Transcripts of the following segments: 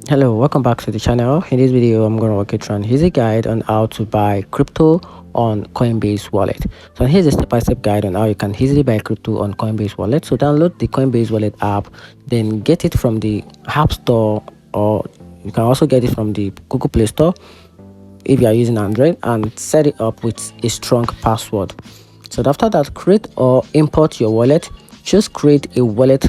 Hello, welcome back to the channel. In this video, I'm going to walk you through an easy guide on how to buy crypto on Coinbase wallet. So here's a step-by-step guide on how you can easily buy crypto on Coinbase wallet. So download the Coinbase wallet app, then get it from the App Store, or you can also get it from the Google Play Store if you are using Android, and set it up with a strong password. So after that, create or import your wallet. Just create a wallet.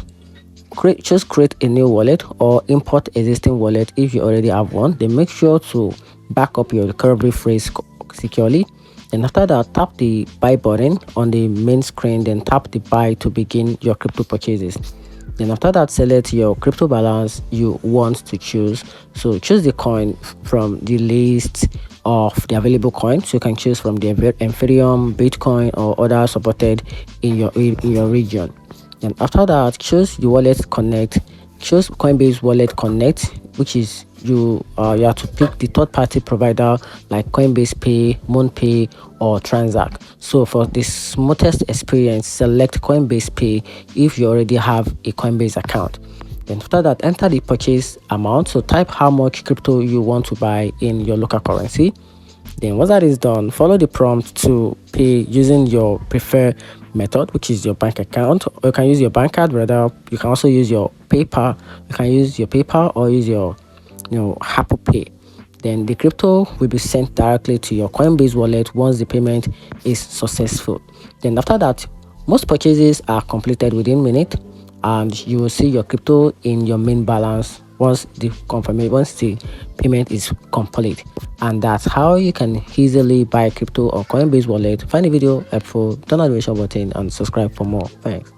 Create a new wallet or import existing wallet if you already have one. Then make sure to back up your recovery phrase securely. Then after that, tap the buy button on the main screen, then tap the buy to begin your crypto purchases. Then after that, select your crypto balance you want to choose. So choose the coin from the list of the available coins. So you can choose from the Ethereum, Bitcoin, or other supported in your region. And after that, choose the wallet connect. Choose Coinbase wallet connect, which is you have to pick the third-party provider like Coinbase Pay, MoonPay, or Transact. So for the smoothest experience, select Coinbase Pay if you already have a Coinbase account. Then after that, enter the purchase amount. So type how much crypto you want to buy in your local currency. Then once that is done, follow the prompt to pay using your preferred method, which is your bank account, or you can use your bank card. Rather, you can also use your PayPal. You can use your PayPal or use your Apple Pay. Then the crypto will be sent directly to your Coinbase wallet once the payment is successful. Then after that, most purchases are completed within minutes, and you will see your crypto in your main balance once the payment is complete. And that's how you can easily buy crypto on Coinbase wallet. Find the video helpful, turn on the notification button, and subscribe for more. Thanks.